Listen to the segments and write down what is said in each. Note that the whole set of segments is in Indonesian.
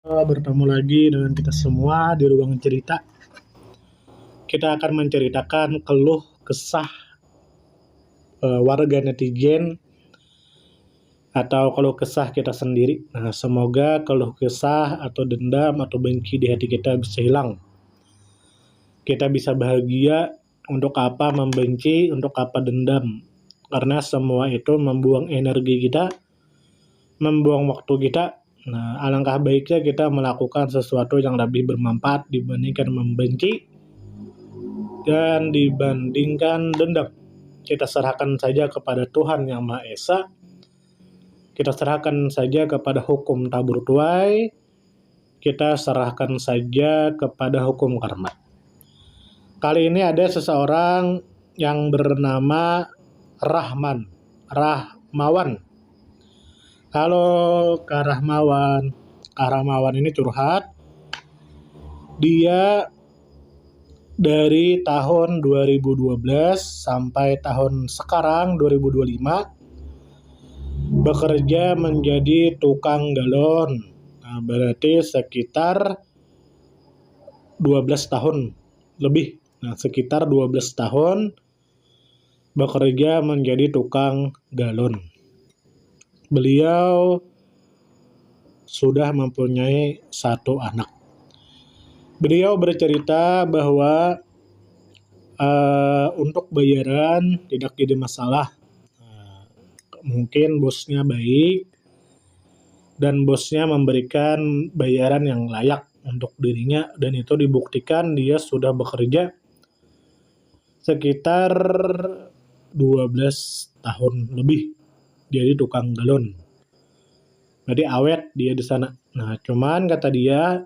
Bertemu lagi dengan kita semua di ruang cerita. Kita akan menceritakan keluh kesah warga netizen atau keluh kesah kita sendiri. Nah, semoga keluh kesah atau dendam atau benci di hati kita bisa hilang. Kita bisa bahagia. Untuk apa membenci, untuk apa dendam. Karena semua itu membuang energi kita, membuang waktu kita. Nah, alangkah baiknya kita melakukan sesuatu yang lebih bermanfaat dibandingkan membenci dan dibandingkan dendam. Kita serahkan saja kepada Tuhan Yang Maha Esa. Kita serahkan saja kepada hukum tabur tuai. Kita serahkan saja kepada hukum karma. Kali ini ada seseorang yang bernama Rahmawan. Halo Kak Rahmawan. Kak Rahmawan ini curhat. Dia dari tahun 2012 sampai tahun sekarang 2025 bekerja menjadi tukang galon. Nah, berarti sekitar 12 tahun lebih. Nah, sekitar 12 tahun bekerja menjadi tukang galon. Beliau sudah mempunyai 1 anak. Beliau bercerita bahwa untuk bayaran tidak jadi masalah. Mungkin bosnya baik dan bosnya memberikan bayaran yang layak untuk dirinya, dan itu dibuktikan dia sudah bekerja sekitar 12 tahun lebih jadi tukang galon. Jadi awet dia di sana. Nah, cuman kata dia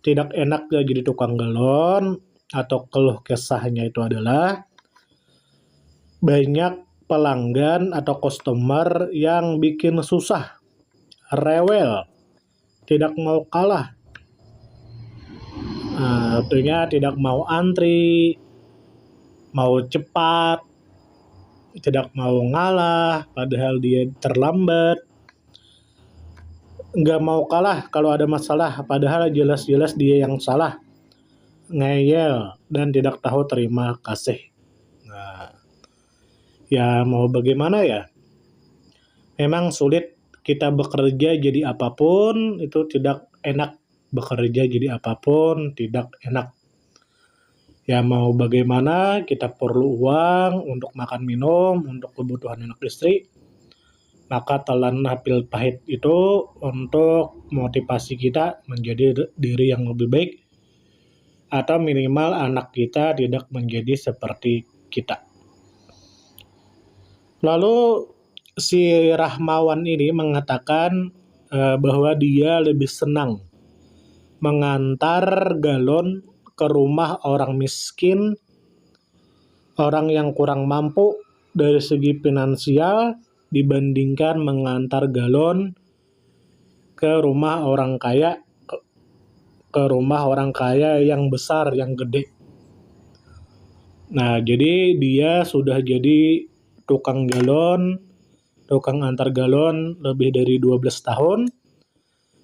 tidak enak jadi tukang galon atau keluh kesahnya itu adalah banyak pelanggan atau customer yang bikin susah, rewel, tidak mau kalah. Artinya tidak mau antri, mau cepat, tidak mau ngalah, padahal dia terlambat. Nggak mau kalah kalau ada masalah, padahal jelas-jelas dia yang salah. Ngeyel dan tidak tahu terima kasih. Nah, ya mau bagaimana ya? Memang sulit kita bekerja jadi apapun, itu tidak enak. Bekerja jadi apapun tidak enak. Ya mau bagaimana, kita perlu uang untuk makan minum, untuk kebutuhan anak istri. Maka telan pil pahit itu untuk motivasi kita menjadi diri yang lebih baik, atau minimal anak kita tidak menjadi seperti kita. Lalu si Rahmawan ini mengatakan bahwa dia lebih senang mengantar galon ke rumah orang miskin, orang yang kurang mampu dari segi finansial, dibandingkan mengantar galon ke rumah orang kaya, ke rumah orang kaya yang besar, yang gede. Nah, jadi dia sudah jadi tukang galon, tukang antar galon lebih dari 12 tahun.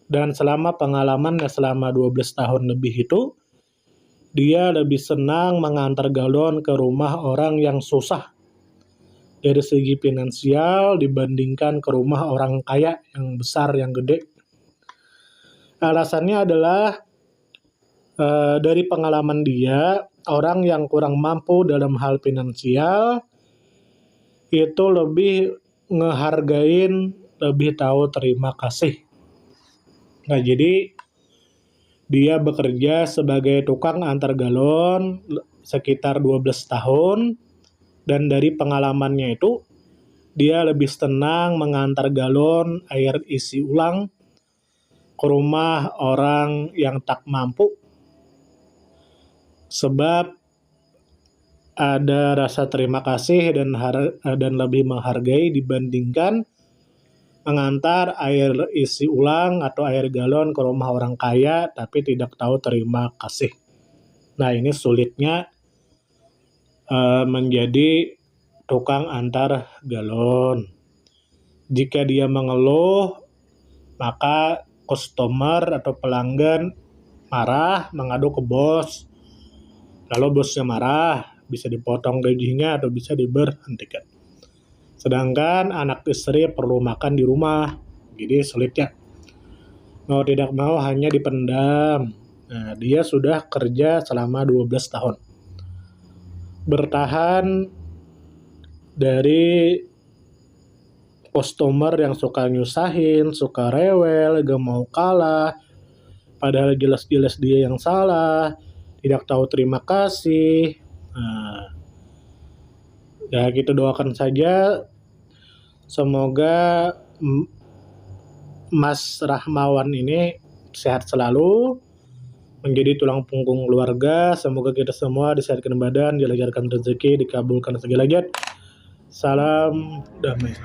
Dan selama pengalamannya selama 12 tahun lebih itu, dia lebih senang mengantar galon ke rumah orang yang susah dari segi finansial dibandingkan ke rumah orang kaya yang besar, yang gede. Alasannya adalah dari pengalaman dia, orang yang kurang mampu dalam hal finansial itu lebih ngehargain, lebih tahu terima kasih. Nah, jadi dia bekerja sebagai tukang antar galon sekitar 12 tahun, dan dari pengalamannya itu dia lebih senang mengantar galon air isi ulang ke rumah orang yang tak mampu, sebab ada rasa terima kasih dan lebih menghargai dibandingkan mengantar air isi ulang atau air galon ke rumah orang kaya tapi tidak tahu terima kasih. Nah, ini sulitnya menjadi tukang antar galon. Jika dia mengeluh, maka customer atau pelanggan marah, mengadu ke bos, lalu bosnya marah, bisa dipotong gajinya atau bisa diberhentikan. Sedangkan anak istri perlu makan di rumah, jadi sulit ya. Mau tidak mau hanya dipendam. Nah, dia sudah kerja selama 12 tahun. Bertahan dari customer yang suka nyusahin, suka rewel, gak mau kalah, padahal jelas-jelas dia yang salah, tidak tahu terima kasih. Nah, ya gitu, doakan saja semoga Mas Rahmawan ini sehat selalu, menjadi tulang punggung keluarga. Semoga kita semua disehatkan badan, dilancarkan rezeki, dikabulkan segala hajat. Salam damai.